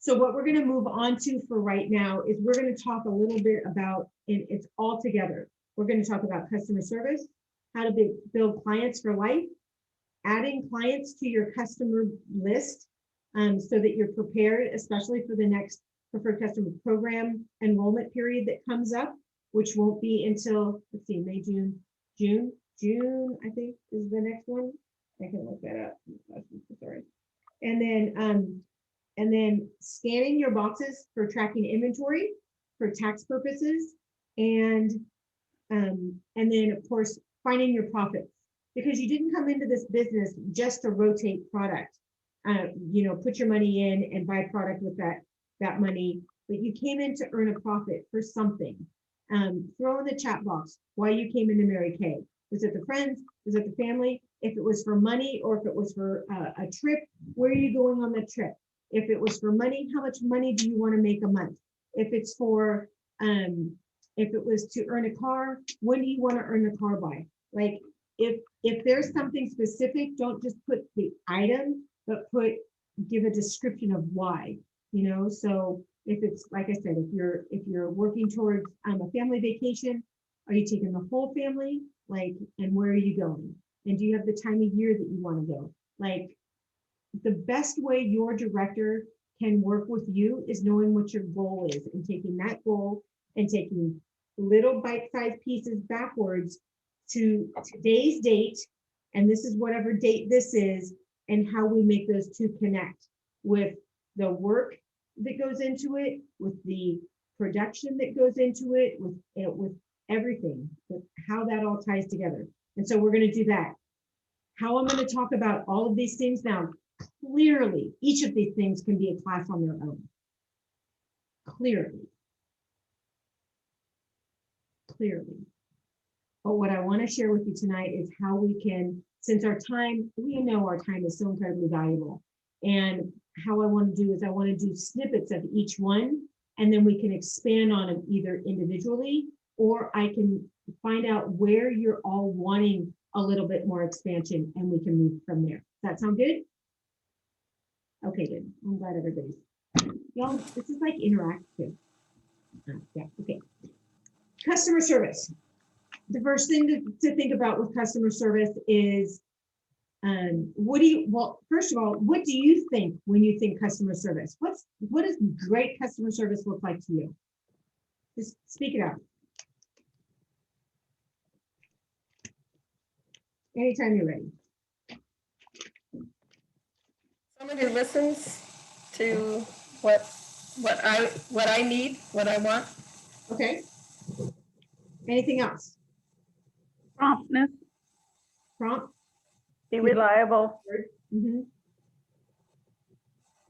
So what we're going to move on to for right now is we're going to talk a little bit about, and it's all together. We're going to talk about customer service, how to build clients for life, adding clients to your customer list so that you're prepared, especially for the next preferred customer program enrollment period that comes up, which won't be until, let's see, May, June, I think is the next one. I can look that up. Sorry. And then scanning your boxes for tracking inventory for tax purposes, and then of course finding your profits, because you didn't come into this business just to rotate product, put your money in and buy product with that money, but you came in to earn a profit for something. Throw in the chat box why you came into Mary Kay. Was it the friends? Was it the family? If it was for money, or if it was for a trip, where are you going on the trip? If it was for money, how much money do you want to make a month? If it's for, if it was to earn a car, when do you want to earn the car by? Like, if there's something specific, don't just put the item, but give a description of why, So if it's, like I said, if you're working towards a family vacation, are you taking the whole family? Like, and where are you going? And do you have the time of year that you want to go? Like, the best way your director can work with you is knowing what your goal is and taking that goal and taking little bite-sized pieces backwards to today's date. And this is whatever date this is, and how we make those two connect with the work that goes into it, with the production that goes into it, with everything, with how that all ties together. And so we're going to do that. How I'm going to talk about all of these things now. Clearly, each of these things can be a class on their own. Clearly. But what I want to share with you tonight is how we can, since our time, we know our time is so incredibly valuable. And how I want to do is I want to do snippets of each one, and then we can expand on them either individually, or I can find out where you're all wanting a little bit more expansion, and we can move from there. Does that sound good? Okay, good. I'm glad everybody's, y'all, this is like interactive. Yeah, okay. Customer service. The first thing to think about with customer service is, first of all, what do you think when you think customer service? What does great customer service look like to you? Just speak it out. Anytime you're ready. Someone who listens to what I need, what I want. Okay. Anything else? Promptness. Prompt. Be reliable. Mm-hmm.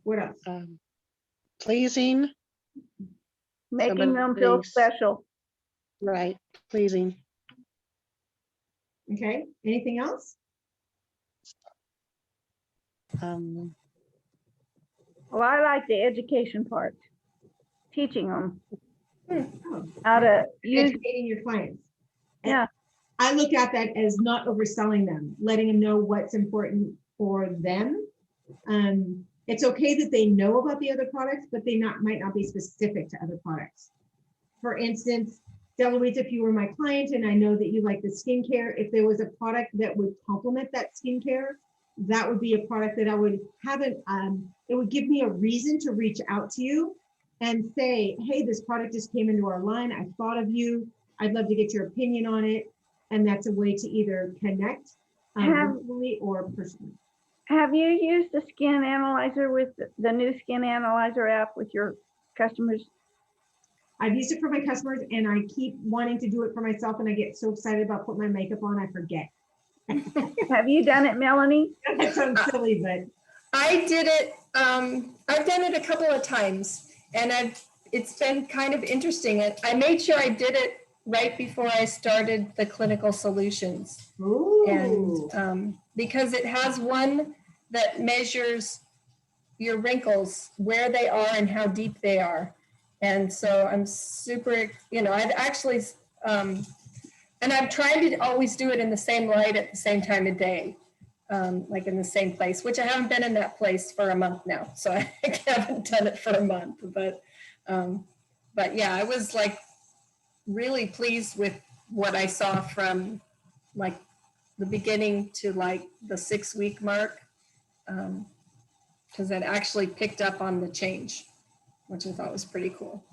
What else? Pleasing. Making them feel special. Right. Pleasing. Okay. Anything else? Well, I like the education part. Teaching them Oh, how to use. educating your clients. Yeah. I look at that as not overselling them, letting them know what's important for them. It's okay that they know about the other products, but they might not be specific to other products. For instance, Deloise, if you were my client and I know that you like the skincare, if there was a product that would complement that skincare, that would be a product that I would have it would give me a reason to reach out to you and say, hey, this product just came into our line. I thought of you. I'd love to get your opinion on it. And that's a way to either connect virtually or personally. Have you used the Skin Analyzer with the new Skin Analyzer app with your customers? I've used it for my customers, and I keep wanting to do it for myself, and I get so excited about putting my makeup on, I forget. Have you done it, Melanie? That sounds silly, but I did it. I've done it a couple of times, and it's been kind of interesting. I made sure I did it right before I started the clinical solutions. ooh. And because it has one that measures your wrinkles, where they are and how deep they are. And so I'm super, I've actually, and I'm trying to always do it in the same light at the same time of day. like in the same place, which I haven't been in that place for a month now. So I haven't done it for a month, but yeah, I was like really pleased with what I saw from like the beginning to like the 6-week mark. Because it actually picked up on the change, which I thought was pretty cool.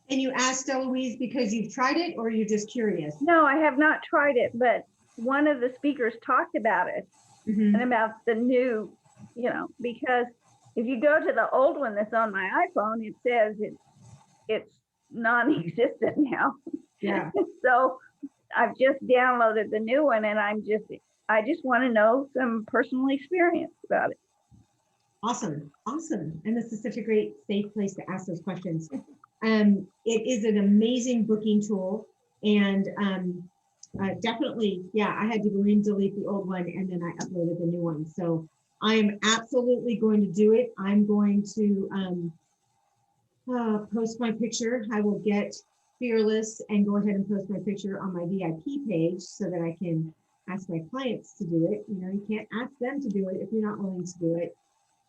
And you asked Eloise because you've tried it or you're just curious? No, I have not tried it, but one of the speakers talked about it Mhm. and about the new, because if you go to the old one that's on my iPhone, it says it's non-existent now. Yeah. So I've just downloaded the new one and I just want to know some personal experience about it. Awesome. Awesome. And this is such a great safe place to ask those questions. It is an amazing booking tool, and definitely, yeah, I had to go in, delete the old one, and then I uploaded the new one. So I am absolutely going to do it. I'm going to post my picture. I will get Fearless and go ahead and post my picture on my VIP page so that I can ask my clients to do it. You can't ask them to do it if you're not willing to do it.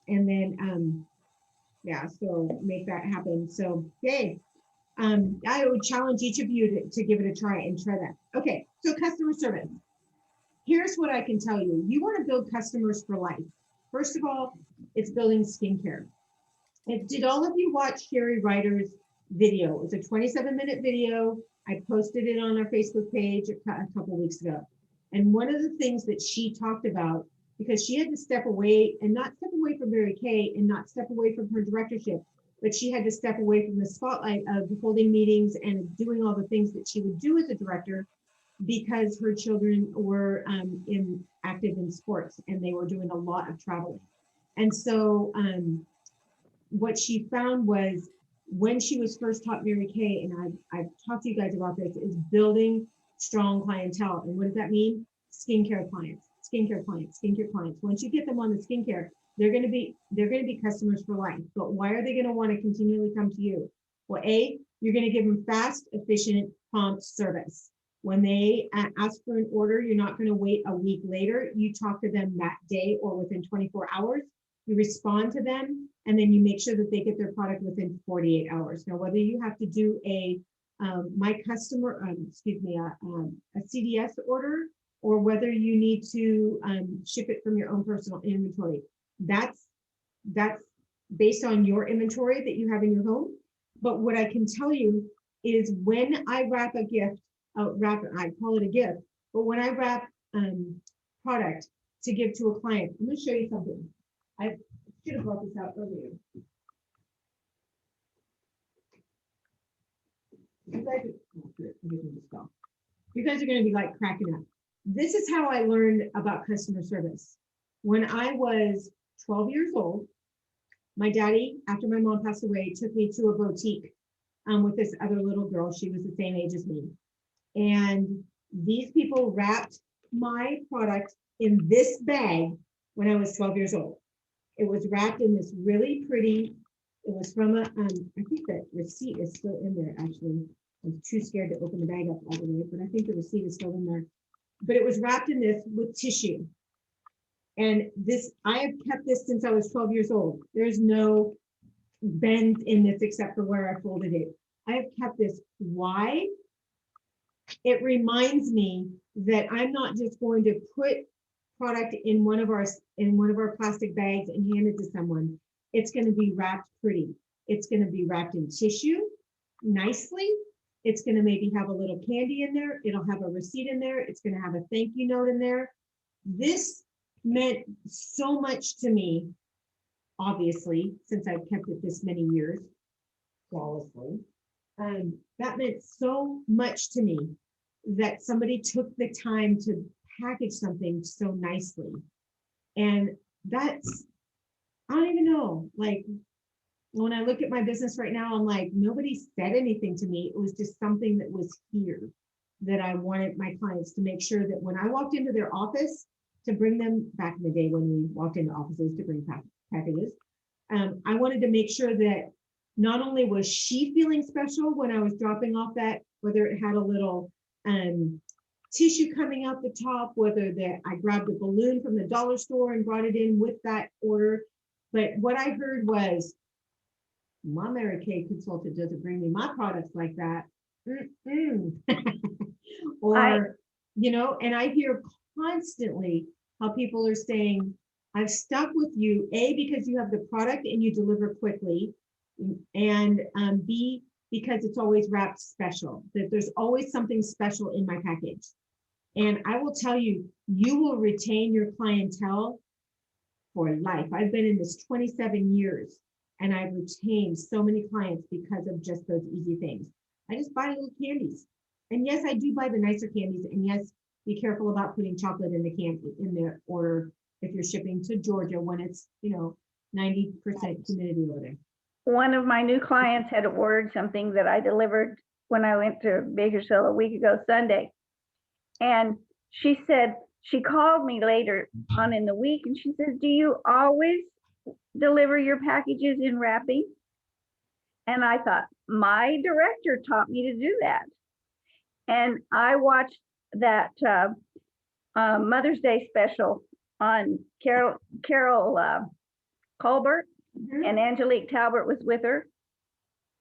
And then, yeah, so make that happen. So, yay. I would challenge each of you to give it a try and try that. Okay, so customer service. Here's what I can tell you. You want to build customers for life. First of all, it's building skincare. Did all of you watch Sherry Ryder's video? It was a 27-minute video. I posted it on our Facebook page a couple weeks ago. And one of the things that she talked about, because she had to step away and not step away from Mary Kay and not step away from her directorship, but she had to step away from the spotlight of holding meetings and doing all the things that she would do as a director because her children were active in sports and they were doing a lot of traveling. And so what she found was when she was first taught Mary Kay, and I've talked to you guys about this, is building strong clientele. And what does that mean? Skincare clients. Skincare clients, skincare clients. Once you get them on the skincare, they're going to be customers for life. But why are they going to want to continually come to you? Well, you're going to give them fast, efficient, prompt service. When they ask for an order, you're not going to wait a week later. You talk to them that day or within 24 hours. You respond to them, and then you make sure that they get their product within 48 hours. Now, whether you have to do a CDS order, or whether you need to ship it from your own personal inventory. That's based on your inventory that you have in your home. But what I can tell you is when I wrap a gift, I call it a gift, but when I wrap product to give to a client, I'm going to show you something. I should have brought this out earlier. You guys are going to be like cracking up. This is how I learned about customer service. When I was 12 years old, my daddy, after my mom passed away, took me to a boutique with this other little girl. She was the same age as me. And these people wrapped my product in this bag when I was 12 years old. It was wrapped in this really pretty, it was from I think that receipt is still in there, actually. I'm too scared to open the bag up all the way, but I think the receipt is still in there. But it was wrapped in this with tissue. And this, I have kept this since I was 12 years old. There's no bend in this except for where I folded it. I have kept this. Why? It reminds me that I'm not just going to put product in one of our plastic bags and hand it to someone. It's going to be wrapped pretty. It's going to be wrapped in tissue nicely. It's going to maybe have a little candy in there. It'll have a receipt in there. It's going to have a thank you note in there. This meant so much to me, obviously, since I've kept it this many years flawlessly. That meant so much to me that somebody took the time to package something so nicely. And that's, I don't even know, like, when I look at my business right now, I'm like, nobody said anything to me. It was just something that was here that I wanted my clients to make sure that when I walked into their office, to bring them, back in the day when we walked into offices to bring packages, I wanted to make sure that not only was she feeling special when I was dropping off that, whether it had a little tissue coming out the top, whether that I grabbed a balloon from the dollar store and brought it in with that order. But what I heard was, my Mary Kay consultant doesn't bring me my products like that. Mm-mm. Or, you know, and I hear constantly how people are saying, I've stuck with you, A, because you have the product and you deliver quickly, and B, because it's always wrapped special, that there's always something special in my package. And I will tell you, you will retain your clientele for life. I've been in this 27 years and I've retained so many clients because of just those easy things. I just buy little candies. And yes, I do buy the nicer candies. And yes, be careful about putting chocolate in the candy in the order if you're shipping to Georgia when it's, you know, 90% humidity over there. One of my new clients had ordered something that I delivered when I went to Bakersfield a week ago Sunday. And she said, she called me later on in the week and she says, do you always deliver your packages in wrapping? And I thought, my director taught me to do that. And I watched that Mother's Day special on Carol Colbert, and Angelique Talbert was with her.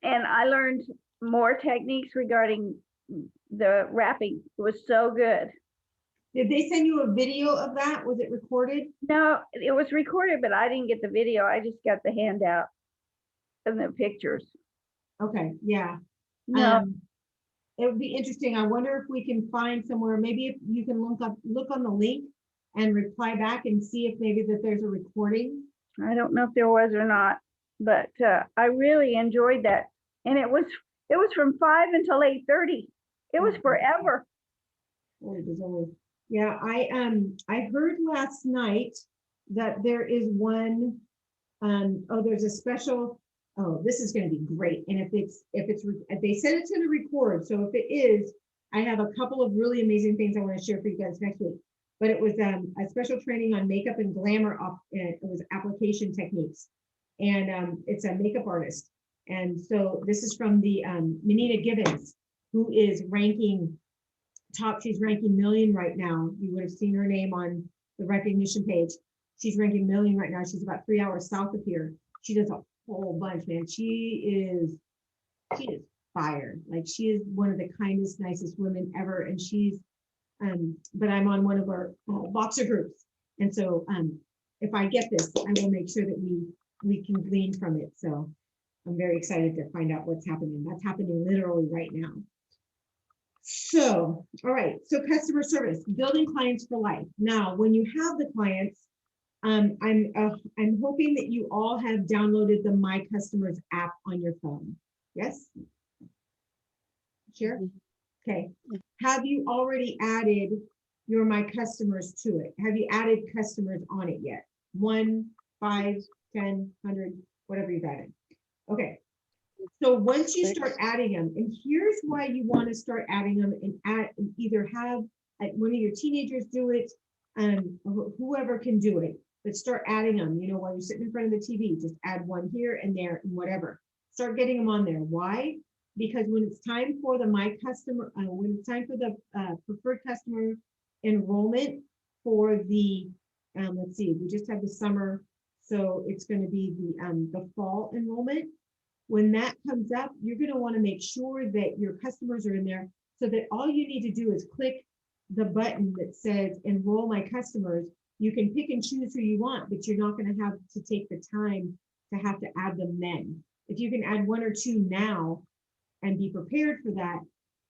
And I learned more techniques regarding the wrapping. It was so good. Did they send you a video of that? Was it recorded? No, it was recorded, but I didn't get the video. I just got the handout and the pictures. Okay, yeah. No, It would be interesting. I wonder if we can find somewhere, maybe if you can look on the link and reply back and see if maybe that there's a recording. I don't know if there was or not, but I really enjoyed that. And it was from 5 until 8:30. It was forever. Oh, it was always, yeah, I heard last night that there is one, there's a special, oh, this is gonna be great. And if they said it's gonna record, so if it is, I have a couple of really amazing things I wanna share for you guys next week. But it was a special training on makeup and glamour, it was application techniques. And it's a makeup artist. And so this is from the Menina Gibbons, who is ranking top, she's ranking million right now. You would have seen her name on the recognition page. She's ranking million right now. She's about 3 hours south of here. She does a whole bunch, man. She is fire. Like, she is one of the kindest, nicest women ever. And she's, but I'm on one of our boxer groups. And so if I get this, I will make sure that we can glean from it. So I'm very excited to find out what's happening. That's happening literally right now. So, all right. So customer service, building clients for life. Now, when you have the clients, I'm hoping that you all have downloaded the My Customers app on your phone. Yes? Sure. Okay. Have you already added your My Customers to it? Have you added customers on it yet? 1, 5, 10, 100, whatever you've added. Okay. So once you start adding them, and here's why you want to start adding them, and either have one of your teenagers do it, whoever can do it, but start adding them, you know, while you're sitting in front of the TV, just add one here and there and whatever. Start getting them on there. Why? Because when it's time for the My Customer, when it's time for the preferred customer enrollment for the, let's see, we just had the summer, so it's going to be the fall enrollment. When that comes up, you're going to want to make sure that your customers are in there, so that all you need to do is click the button that says enroll my customers. You can pick and choose who you want, but you're not going to have to take the time to have to add them then. If you can add 1 or 2 now and be prepared for that,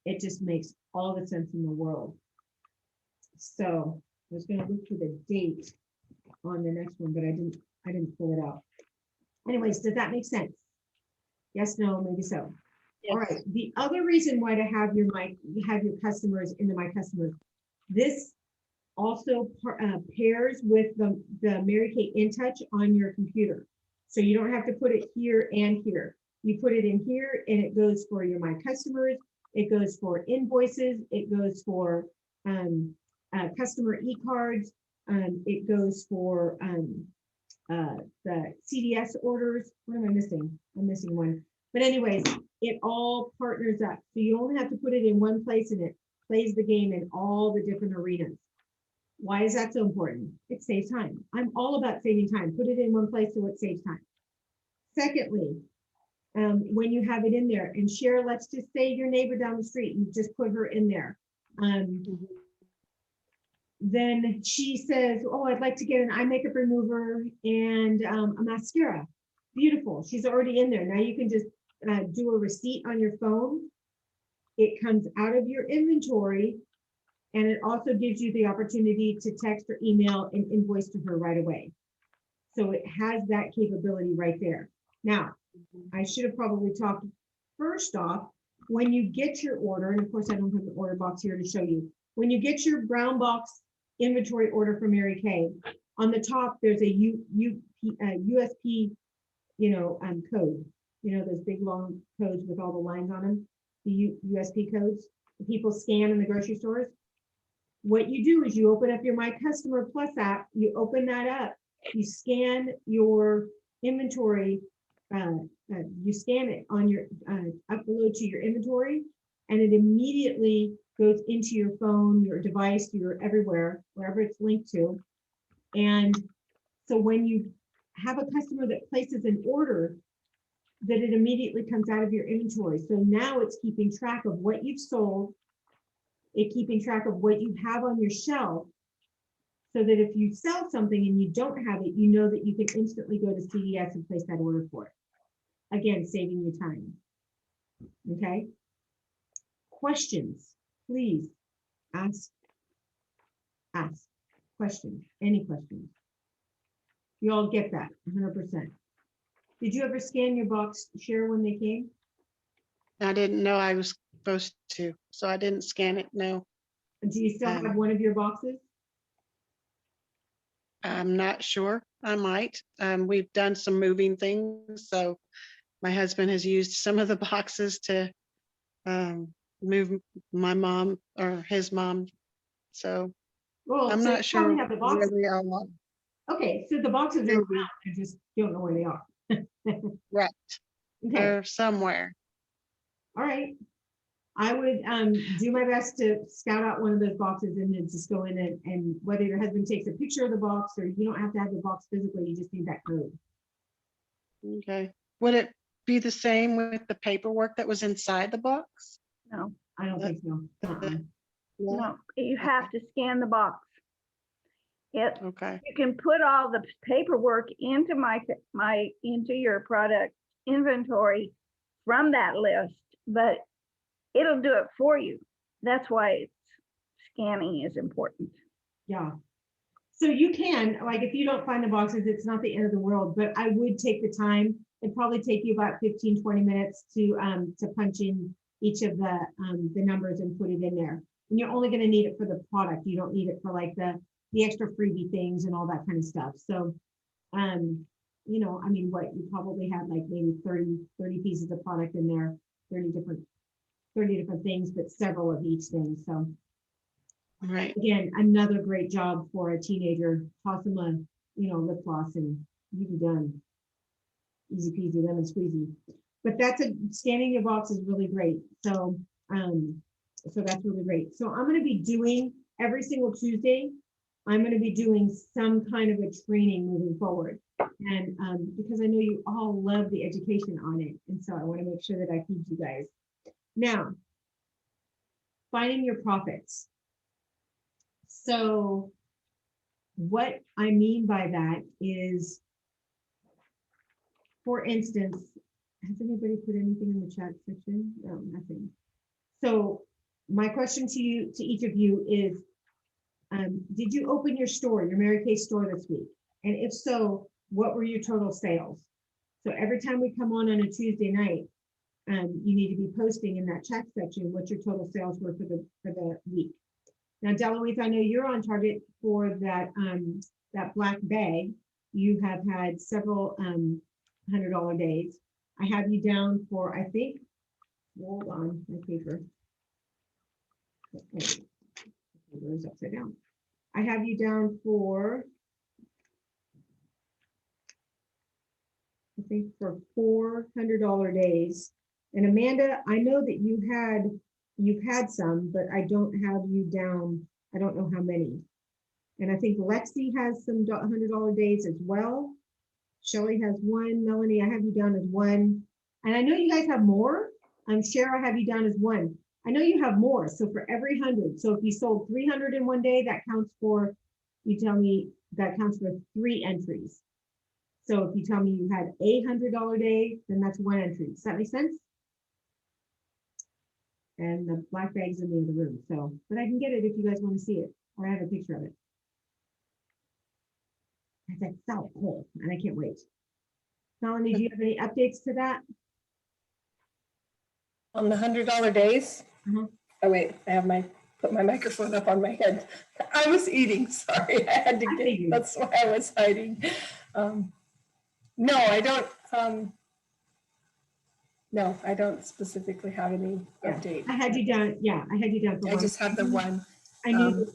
it just makes all the sense in the world. So I was going to look for the date on the next one, but I didn't pull it out. Anyways, does that make sense? Yes, no, maybe so. Yes. All right. The other reason why to have your customers in the My Customers, this also pairs with the Mary Kay InTouch on your computer. So you don't have to put it here and here. You put it in here and it goes for your My Customers. It goes for invoices. It goes for customer e-cards. It goes for the CDS orders. What am I missing? I'm missing one. But anyways, it all partners up. So you only have to put it in one place and it plays the game in all the different arenas. Why is that so important? It saves time. I'm all about saving time. Put it in one place so it saves time. Secondly, when you have it in there and share, let's just say your neighbor down the street, you just put her in there. Then she says, oh, I'd like to get an eye makeup remover and a mascara. Beautiful. She's already in there. Now you can just do a receipt on your phone. It comes out of your inventory, and it also gives you the opportunity to text or email an invoice to her right away. So it has that capability right there. Now, I should have probably talked first off, when you get your order, and of course I don't have the order box here to show you. When you get your brown box inventory order from Mary Kay, on the top, there's a USP, code, those big long codes with all the lines on them, the USP codes that people scan in the grocery stores. What you do is you open up your My Customer Plus app, you open that up, you scan your inventory, you scan it on your, upload to your inventory, and it immediately goes into your phone, your device, your everywhere, wherever it's linked to. And so when you have a customer that places an order, that it immediately comes out of your inventory. So now it's keeping track of what you've sold, it keeping track of what you have on your shelf, so that if you sell something and you don't have it, you know that you can instantly go to CVS and place that order for it. Again, saving you time. Okay. Questions, please ask questions, any questions. You all get that 100%. Did you ever scan your box, share, when they came? I didn't know I was supposed to, so I didn't scan it, no. Do you still have one of your boxes? I'm not sure, I might. We've done some moving things, so my husband has used some of the boxes to move my mom or his mom, so Well, I'm so not you sure probably have the where boxes. they are. Okay, so the boxes are Maybe. around, I just don't know where they are. Right, Okay, they're somewhere. all right. I would do my best to scout out one of those boxes and then just go in and whether your husband takes a picture of the box or you don't have to have the box physically, you just need that code. Okay, would it be the same with the paperwork that was inside the box? No, I don't think so. no, you have to scan the box. Okay, You can put all the paperwork into into your product inventory from that list, but it'll do it for you. That's why scanning is important. Yeah. So you can, like, if you don't find the boxes, it's not the end of the world, but I would take the time. It'd probably take you about 15, 20 minutes to punch in each of the numbers and put it in there. And you're only going to need it for the product. You don't need it for like the extra freebie things and all that kind of stuff. So, I mean, what you probably had like maybe 30 pieces of product in there, 30 different things, but several of each thing. So right. again, another great job for a teenager. Toss them a, lip gloss and you be done. Easy peasy, lemon squeezy. But scanning your box is really great. So, so that's really great. So I'm going to be doing every single Tuesday. I'm going to be doing some kind of a training moving forward. And because I know you all love the education on it. And so I want to make sure that I feed you guys. Now, finding your profits. So what I mean by that is, for instance, has anybody put anything in the chat section? No, nothing. So my question to each of you is, did you open your store, your Mary Kay store this week? And if so, what were your total sales? So every time we come on a Tuesday night, you need to be posting in that chat section what your total sales were for the week. Now, Deloise, I know you're on target for that black bag. You have had several $100 days. I have you down for, I think, hold on, my paper. Okay, where's upside down? I have you down for, I think, for $400 days. And Amanda, I know that you had you've had some, but I don't have you down. I don't know how many. And I think Lexi has some $100 days as well. Shelley has one. Melanie, I have you down as one. And I know you guys have more. Cher, I have you down as one. I know you have more. So for every 100, so if you sold 300 in one day, that counts for, you tell me that counts for 3 entries. So if you tell me you had a $100 day, then that's 1 entry. Does that make sense? And the black bag's in the other room. So, but I can get it if you guys want to see it, or I have a picture of it. That's so cool, and I can't wait. Melanie, do you have any updates to that? On the $100 days? Mhm. Oh, wait, I have put my microphone up on my head. I was eating, sorry. I had to I figured. that's why I was hiding. No, I don't, no, I don't specifically have any Yeah, update. I had you down, yeah, I had you down for I one. just have the one. I knew,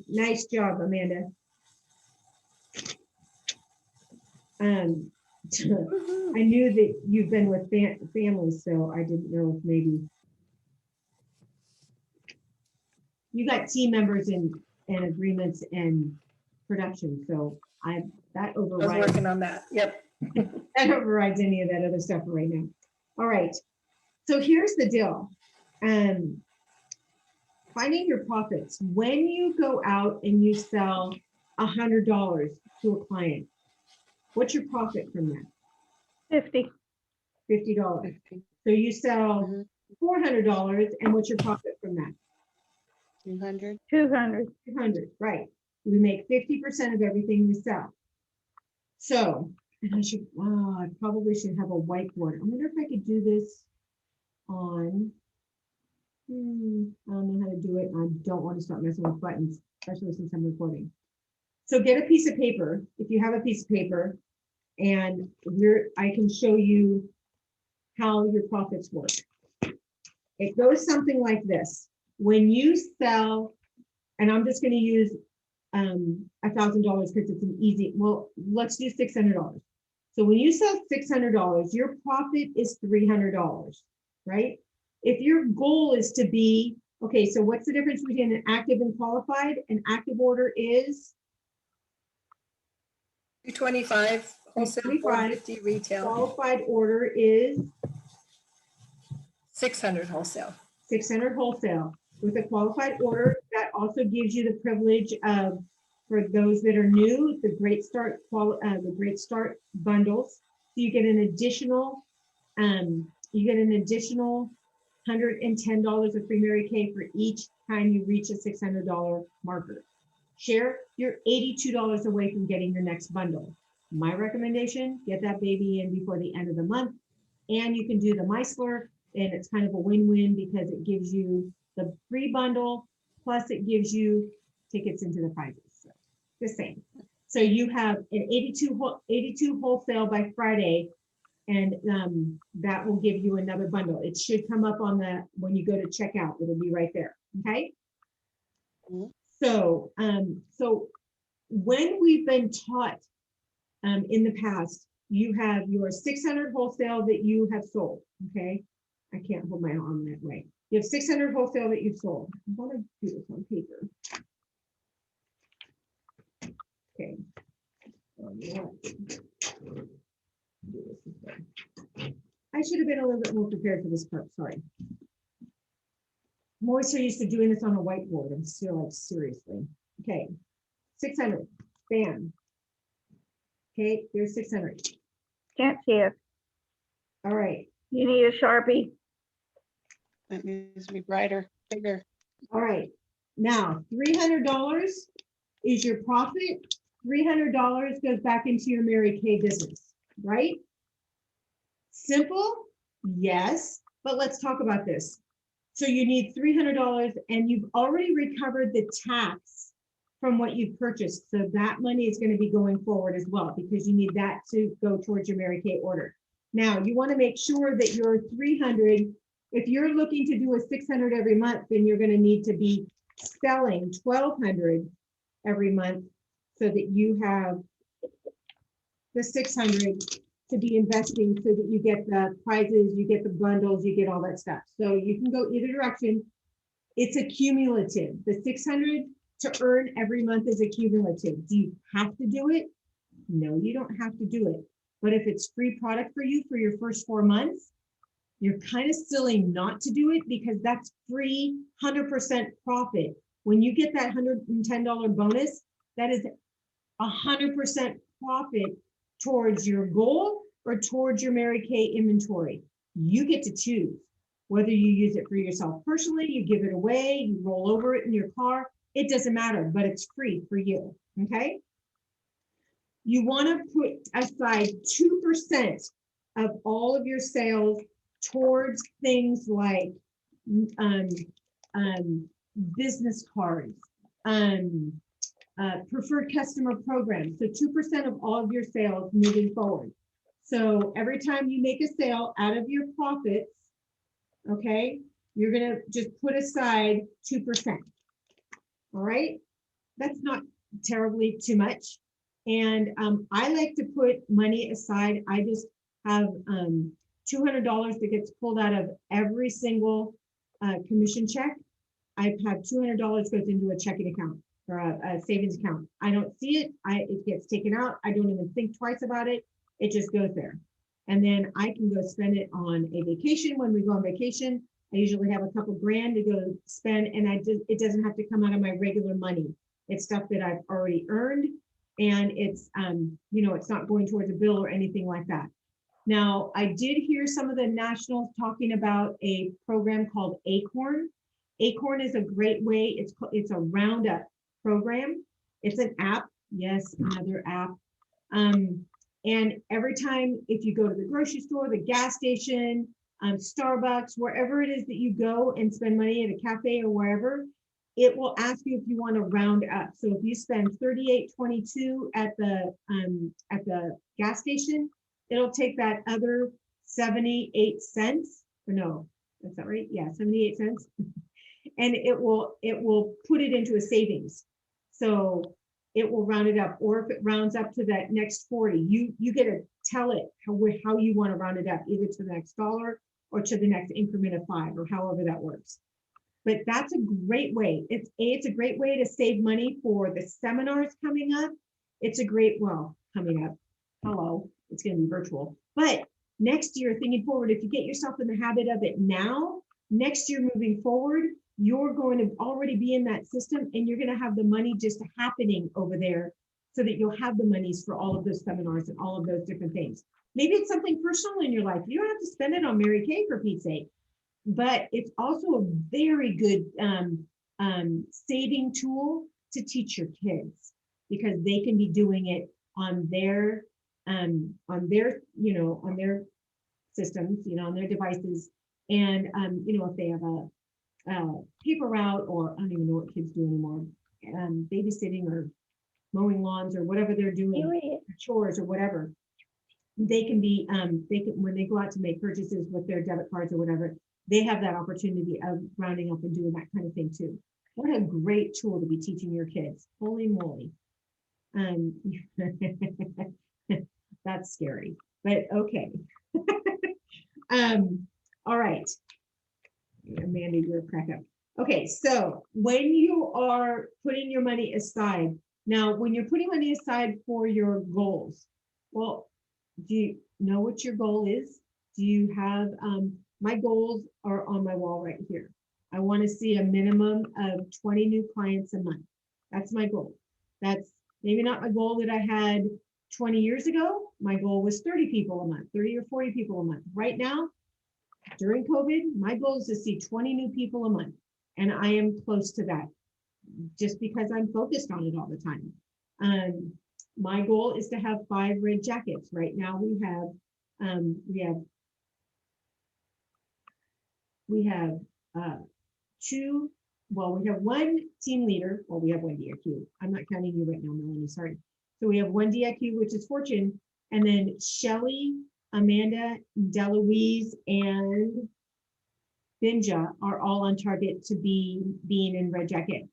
nice job, Amanda. I knew that you've been with family, so I didn't know if maybe you got team members and agreements and production, so that I was overrides, working on that. Yep. that overrides any of that other stuff right now. All right, so here's the deal. Finding your profits. When you go out and you sell $100 to a client, what's your profit from that? 50. $50. So you sell Mhm. $400, and what's your profit from that? 200. 200. 200, right? We make 50% of everything we sell. So, and I probably should have a whiteboard. I wonder if I could do this on, I don't know how to do it. I don't want to start messing with buttons, especially since I'm recording. So get a piece of paper, if you have a piece of paper, and I can show you how your profits work. It goes something like this. When you sell, and I'm just going to use $1,000 because it's an easy, well, let's do $600. So when you sell $600, your profit is $300, right? If your goal is to be, okay, so what's the difference between an active and qualified? An active order is 225 wholesale, 450 retail, qualified order is 600 wholesale. 600 wholesale. With a qualified order, that also gives you the privilege of, for those that are new, the Great Start bundles. So you get an additional $110 of free Mary Kay for each time you reach a $600 marker. Share, you're $82 away from getting your next bundle. My recommendation, get that baby in before the end of the month. And you can do the Meisler, and it's kind of a win-win because it gives you the free bundle, plus it gives you tickets into the prizes. So, the same. So you have an 82 wholesale by Friday, and that will give you another bundle. It should come up on when you go to checkout, it'll be right there, okay? Mhm. So, so when we've been taught in the past, you have your 600 wholesale that you have sold, okay? I can't hold my arm that way. You have 600 wholesale that you've sold. I want to do this on paper. Okay. I should have been a little bit more prepared for this part, sorry. I'm always so used to doing this on a whiteboard. I'm still like, seriously. Okay, 600, bam. Okay, there's 600. Can't see it. All right, You need a Sharpie. That needs to be brighter, bigger. all right. Now, $300 is your profit. $300 goes back into your Mary Kay business, right? Simple? Yes, but let's talk about this. So you need $300 and you've already recovered the tax from what you've purchased. So that money is going to be going forward as well because you need that to go towards your Mary Kay order. Now you want to make sure that your 300, if you're looking to do a 600 every month, then you're going to need to be selling 1,200 every month so that you have the 600 to be investing so that you get the prizes, you get the bundles, you get all that stuff. So you can go either direction. It's a cumulative. The 600 to earn every month is a cumulative. Do you have to do it? No, you don't have to do it. But if it's free product for you for your first 4 months, you're kind of silly not to do it because that's free 100% profit. When you get that $110 bonus, that is 100% profit towards your goal or towards your Mary Kay inventory. You get to choose whether you use it for yourself personally, you give it away, you roll over it in your car. It doesn't matter, but it's free for you. Okay. You want to put aside 2% of all of your sales towards things like business cards, preferred customer programs. So 2% of all of your sales moving forward. So every time you make a sale out of your profits, okay, you're gonna just put aside 2%. All right, that's not terribly too much. And I like to put money aside. I just have $200 that gets pulled out of every single commission check. I have $200 goes into a checking account or a savings account. I don't see it. It gets taken out. I don't even think twice about it. It just goes there. And then I can go spend it on a vacation. When we go on vacation, I usually have a couple grand to go spend, and it doesn't have to come out of my regular money. It's stuff that I've already earned, and it's it's not going towards a bill or anything like that. Now, I did hear some of the nationals talking about a program called Acorn. Acorn is a great way. It's a roundup program. It's an app. Yes, another app. And every time, if you go to the grocery store, the gas station, Starbucks, wherever it is that you go and spend money at a cafe or wherever, it will ask you if you want to round up. So if you spend $38.22 at the gas station, it'll take that other 78 cents. Or no, that's not right. Yeah, 78 cents. And it will put it into a savings. So it will round it up, or if it rounds up to that next 40, you get to tell it how you want to round it up, either to the next dollar or to the next increment of 5, or however that works. But that's a great way. It's a great way to save money for the seminars coming up. It's a great, coming up. Hello, it's going to be virtual. But next year, thinking forward, if you get yourself in the habit of it now, next year moving forward, you're going to already be in that system, and you're going to have the money just happening over there so that you'll have the monies for all of those seminars and all of those different things. Maybe it's something personal in your life. You don't have to spend it on Mary Kay, for Pete's sake, but it's also a very good saving tool to teach your kids, because they can be doing it on their systems, on their devices. And if they have a paper route, or I don't even know what kids do anymore, babysitting or mowing lawns or whatever they're doing, chores or whatever, they can be when they go out to make purchases with their debit cards or whatever, they have that opportunity of rounding up and doing that kind of thing too. What a great tool to be teaching your kids. Holy moly. That's scary, but okay. All right. Amanda, you're a crack up. Okay, so when you are putting your money aside, now when you're putting money aside for your goals, well, do you know what your goal is? Do you have, my goals are on my wall right here. I want to see a minimum of 20 new clients a month. That's my goal. That's maybe not my goal that I had 20 years ago. My goal was 30 people a month, 30 or 40 people a month. Right now, during COVID, my goal is to see 20 new people a month. And I am close to that just because I'm focused on it all the time. My goal is to have 5 red jackets. Right now we have two, we have one team leader. Well, we have one DIQ. I'm not counting you right now, Melanie, sorry. So we have one DIQ, which is Fortune, and then Shelly, Amanda, Deloise, and Binja are all on target to being in red jacket.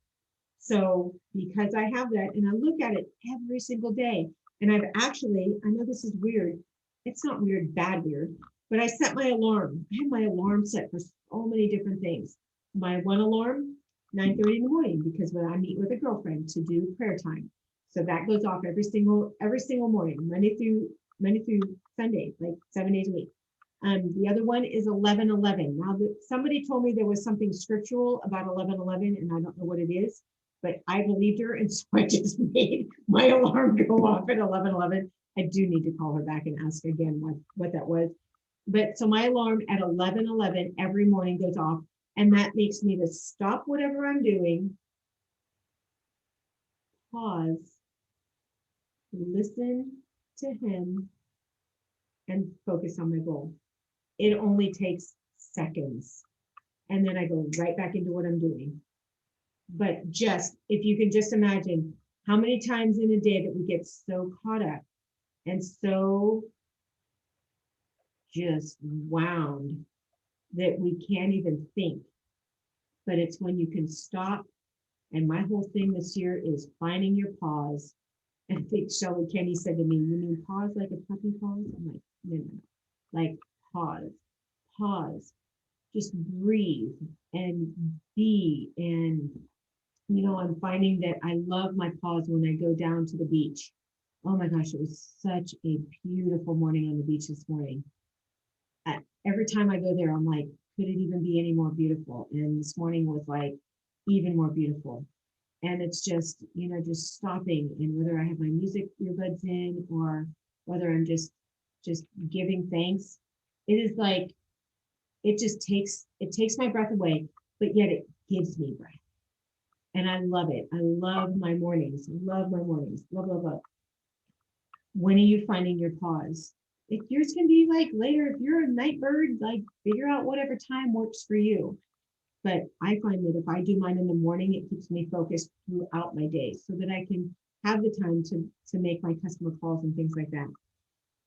So because I have that, and I look at it every single day, and I've actually, I know this is weird. It's not weird, bad weird, but I set my alarm. I have my alarm set for so many different things. my one alarm, 9:30 in the morning, because when I meet with a girlfriend to do prayer time. So that goes off every single morning, Monday through Sunday, like 7 days a week. The other one is 11:11. Now, somebody told me there was something scriptural about 11:11, and I don't know what it is, but I believed her, and so I just made my alarm go off at 11:11. I do need to call her back and ask again what that was. But so my alarm at 11:11 every morning goes off, and that makes me to stop whatever I'm doing, pause, listen to him, and focus on my goal. It only takes seconds. And then I go right back into what I'm doing. But just, if you can just imagine how many times in a day that we get so caught up and so just wound that we can't even think. But it's when you can stop. And my whole thing this year is finding your pause. And I think Shelly Kenny said to me, "You mean pause like a puppy pause?" I'm like, no. Like pause, just breathe and be. And, I'm finding that I love my pause when I go down to the beach. Oh my gosh, it was such a beautiful morning on the beach this morning. Every time I go there, I'm like, could it even be any more beautiful? And this morning was like even more beautiful. And it's just, just stopping, and whether I have my music earbuds in or whether I'm just giving thanks, it is like, it takes my breath away, but yet it gives me breath. And I love it. I love my mornings. Love my mornings. Love. When are you finding your pause? If yours can be like later, if you're a night bird, like figure out whatever time works for you. But I find that if I do mine in the morning, it keeps me focused throughout my day so that I can have the time to make my customer calls and things like that.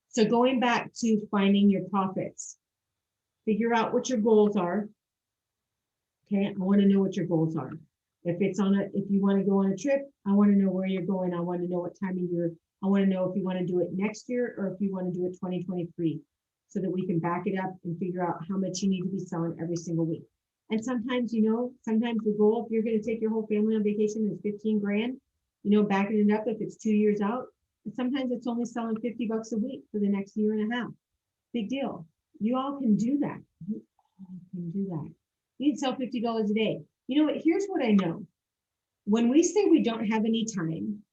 So going back to finding your profits, figure out what your goals are. Okay, I want to know what your goals are. If you want to go on a trip, I want to know where you're going. I want to know what time of year. I want to know if you want to do it next year or if you want to do it 2023, so that we can back it up and figure out how much you need to be selling every single week. And sometimes, sometimes the goal, if you're going to take your whole family on vacation, is 15 grand, backing it up if it's 2 years out. And sometimes it's only selling $50 a week for the next year and a half. Big deal. You all can do that. You all can do that. You can sell $50 a day. You know what? Here's what I know. When we say we don't have any time,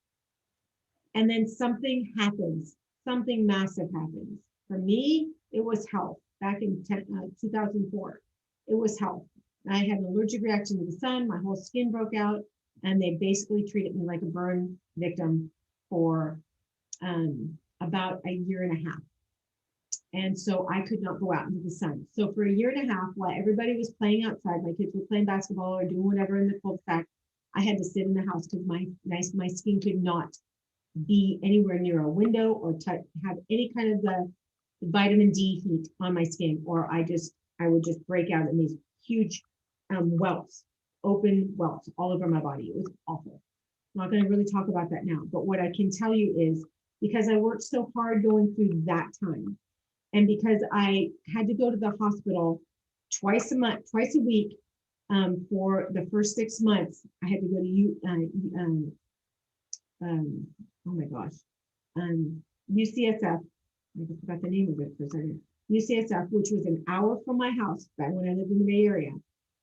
and then something happens, something massive happens. For me, it was health. Back in 2004, it was health. I had an allergic reaction to the sun. My whole skin broke out, and they basically treated me like a burn victim for about a year and a half. And so I could not go out into the sun. So for a year and a half, while everybody was playing outside, my kids were playing basketball or doing whatever in the cul-de-sac, I had to sit in the house because my skin could not be anywhere near a window or have any kind of the vitamin D heat on my skin, or I would just break out in these huge welts, open welts all over my body. It was awful. I'm not going to really talk about that now, but what I can tell you is, because I worked so hard going through that time, and because I had to go to the hospital twice a week for the first 6 months, I had to go to UCSF. I forgot the name of it for a second. UCSF, which was an hour from my house back when I lived in the Bay Area.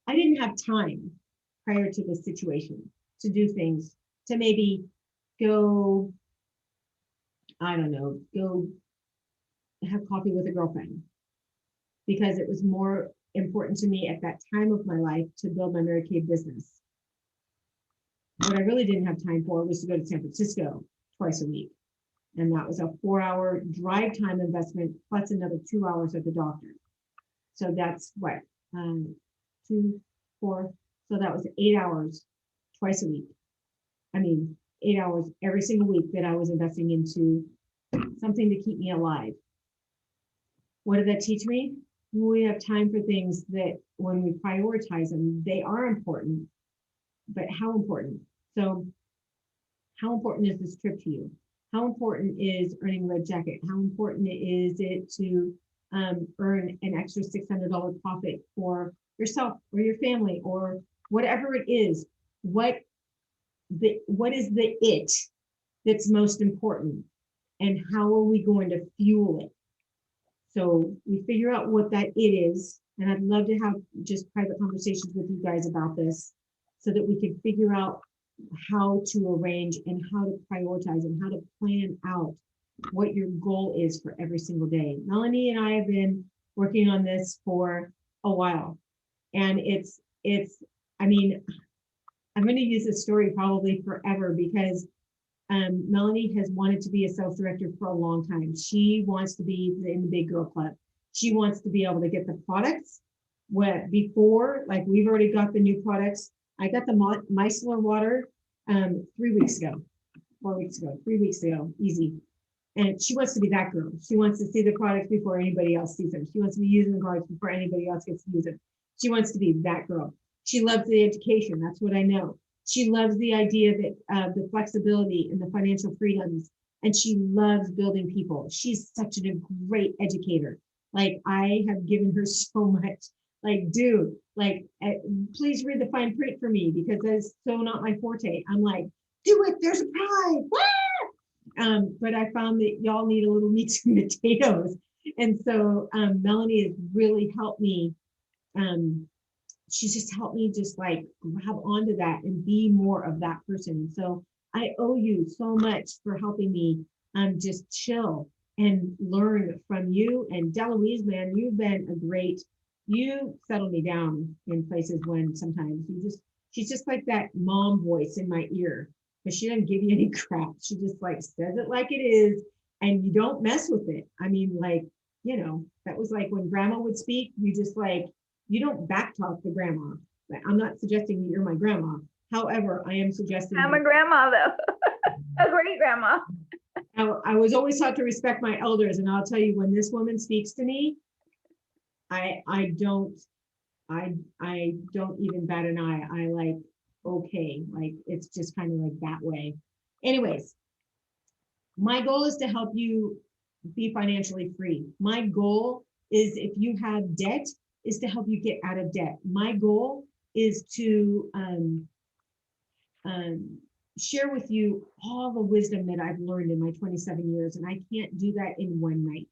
I didn't have time prior to this situation to do things, to maybe go, I don't know, go have coffee with a girlfriend, because it was more important to me at that time of my life to build my Mary Kay business. What I really didn't have time for was to go to San Francisco twice a week. And that was a 4-hour drive time investment plus another 2 hours at the doctor. So that's what, 2, 4. So that was 8 hours twice a week. 8 hours every single week that I was investing into something to keep me alive. What did that teach me? We have time for things that when we prioritize them, they are important, but how important? So how important is this trip to you? How important is earning a red jacket? How important is it to earn an extra $600 profit for yourself or your family or whatever it is. What is the it that's most important, and how are we going to fuel it? So we figure out what that it is, and I'd love to have just private conversations with you guys about this so that we can figure out how to arrange and how to prioritize and how to plan out what your goal is for every single day. Melanie and I have been working on this for a while, and I mean, I'm going to use this story probably forever because Melanie has wanted to be a sales director for a long time. She wants to be in the big girl club. She wants to be able to get the products before, like we've already got the new products. I got the micellar water 3 weeks ago, 4 weeks ago, 3 weeks ago, easy. And she wants to be that girl. She wants to see the products before anybody else sees them. She wants to be using the products before anybody else gets to use them. She wants to be that girl. She loves the education. That's what I know. She loves the idea that the flexibility and the financial freedoms, and she loves building people. She's such a great educator. Like, I have given her so much. Like, dude, like, please read the fine print for me because that is so not my forte. I'm like, do it. There's a prize. But I found that y'all need a little meat and potatoes. And so Melanie has really helped me. She's just helped me just like grab onto that and be more of that person. So I owe you so much for helping me just chill and learn from you. And Deloise, man, you've been you settle me down in places when sometimes she's just like that mom voice in my ear, but she doesn't give you any crap. She just like says it like it is, and you don't mess with it. I mean, like, that was like when grandma would speak, you don't backtalk the grandma. I'm not suggesting that you're my grandma. However, I am suggesting I'm a grandma though, a great grandma. I was always taught to respect my elders, and I'll tell you, when this woman speaks to me, I don't even bat an eye. I like, okay, like it's just kind of like that way. Anyways, my goal is to help you be financially free. My goal is, if you have debt, is to help you get out of debt. My goal is to share with you all the wisdom that I've learned in my 27 years, and I can't do that in one night.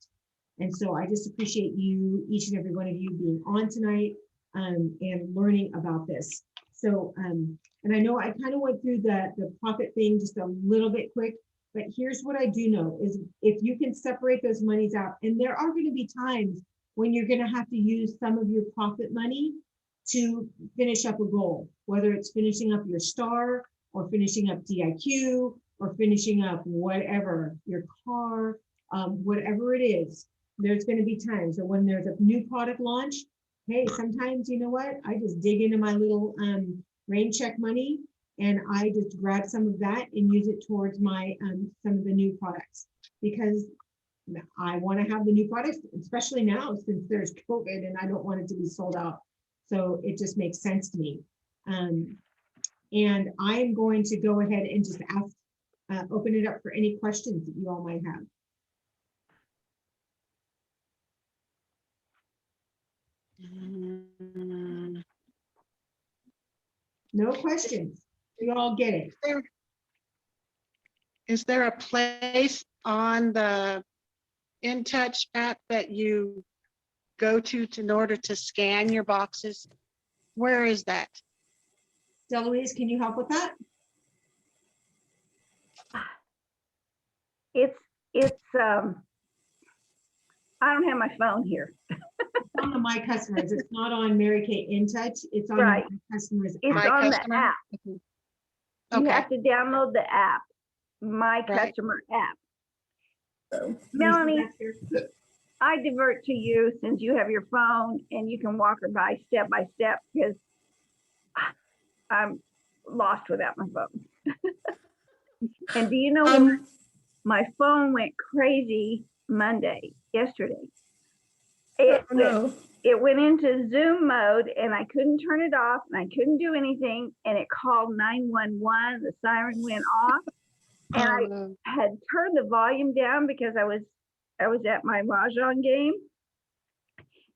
And so I just appreciate you, each and every one of you, being on tonight and learning about this. So, and I know I kind of went through the profit thing just a little bit quick, but here's what I do know is if you can separate those monies out, and there are going to be times when you're going to have to use some of your profit money to finish up a goal, whether it's finishing up your STAR or finishing up DIQ or finishing up whatever, your car, whatever it is. There's going to be times that when there's a new product launch, hey, sometimes, you know what, I just dig into my little rain check money and I just grab some of that and use it towards my some of the new products, because I want to have the new products, especially now since there's COVID and I don't want it to be sold out. So it just makes sense to me. And I'm going to go ahead and just ask, open it up for any questions that you all might have. No questions. You all get it. Is there a place on the InTouch app that you go to in order to scan your boxes? Where is that? Deloise, can you help with that? It's I don't have my phone here. It's on the My Customers. It's not on Mary Kay InTouch. It's on Right. the My Customers It's My app. on Customer? the app. You Okay. have to download the app, My Right. Customer app. So, You see Melanie, that here? I divert to you since you have your phone and you can walk her by step because I'm lost without my phone. And do you know what? My phone went crazy yesterday. It went into Zoom mode and I couldn't turn it off and I couldn't do anything, and it called 911. The siren went off and I had turned the volume down because I was at my Mahjong game,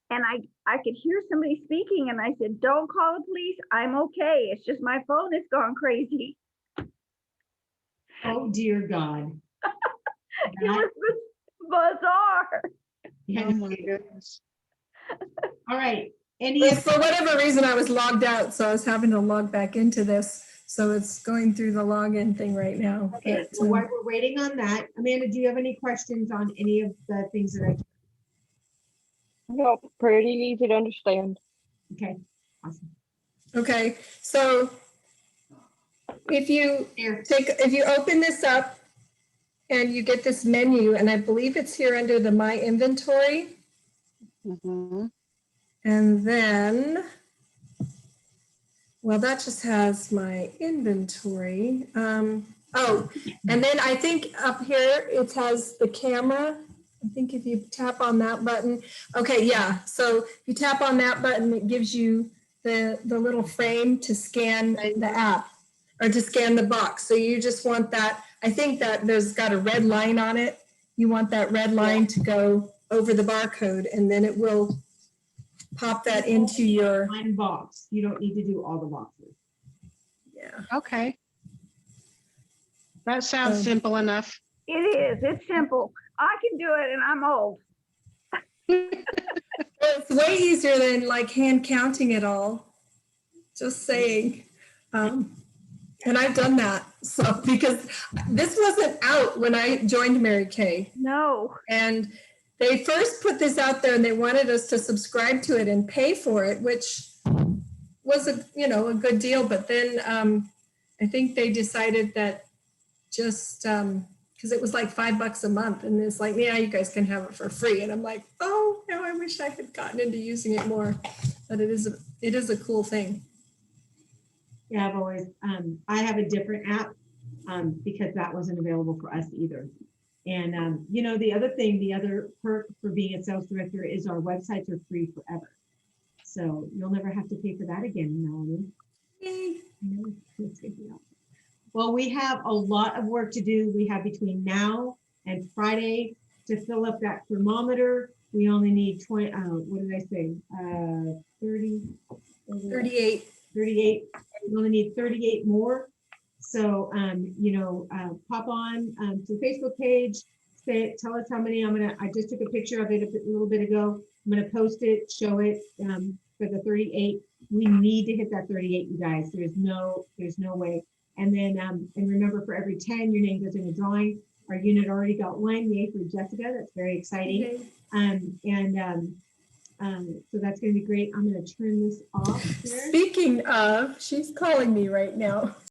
And I could hear somebody speaking and I said, don't call the police. I'm okay. It's just my phone has gone crazy. Oh, dear God. It That- was bizarre. Oh my goodness. All right, any, Well, for whatever reason, I was logged out, so I was having to log back into this. So it's going through the login thing right now. okay, But, so while we're waiting on that, Amanda, do you have any questions on any of the things that I, No, pretty easy to understand. okay, awesome. okay, so if you Here, if you open this up and you get this menu, and I believe it's here under the My Inventory, Mhm. and then, well, that just has my inventory. Oh, and then I think up here, it has the camera. I think if you tap on that button, okay, yeah. So if you tap on that button, it gives you the little frame to scan the app or to scan the box. So you just want that, I think that there's got a red line on it. You want that red line to go over the barcode, and then it will pop that into your, one box, you don't need to do all the boxes. yeah. Okay. That sounds Um, simple enough. It is. It's simple. I can do it and I'm old. It's way easier than like hand counting it all. Just saying. And I've done that. So, because this wasn't out when I joined Mary Kay. No. And they first put this out there and they wanted us to subscribe to it and pay for it, which was a good deal. But then I think they decided that just because it was like $5 a month, and it's like, yeah, you guys can have it for free. And I'm like, oh, now I wish I had gotten into using it more. But it is a cool thing. Yeah, I've always, I have a different app, because that wasn't available for us either. And, the other thing, the other perk for being a sales director is our websites are free forever. So you'll never have to pay for that again, Melanie. Yay. I know, it's gonna be awesome. Well, we have a lot of work to do. We have between now and Friday to fill up that thermometer. We only need 20, what did I say? 30, 38. 38. We only need 38 more. So, pop on to the Facebook page, tell us how many. I just took a picture of it a little bit ago. I'm gonna post it, show it for the 38. We need to hit that 38, you guys. There's no way. And then, and remember, for every 10, your name goes in a drawing. Our unit already got one, yay for Jessica. That's very exciting. So that's gonna be great. I'm gonna turn this off here. Speaking of, she's calling me right now.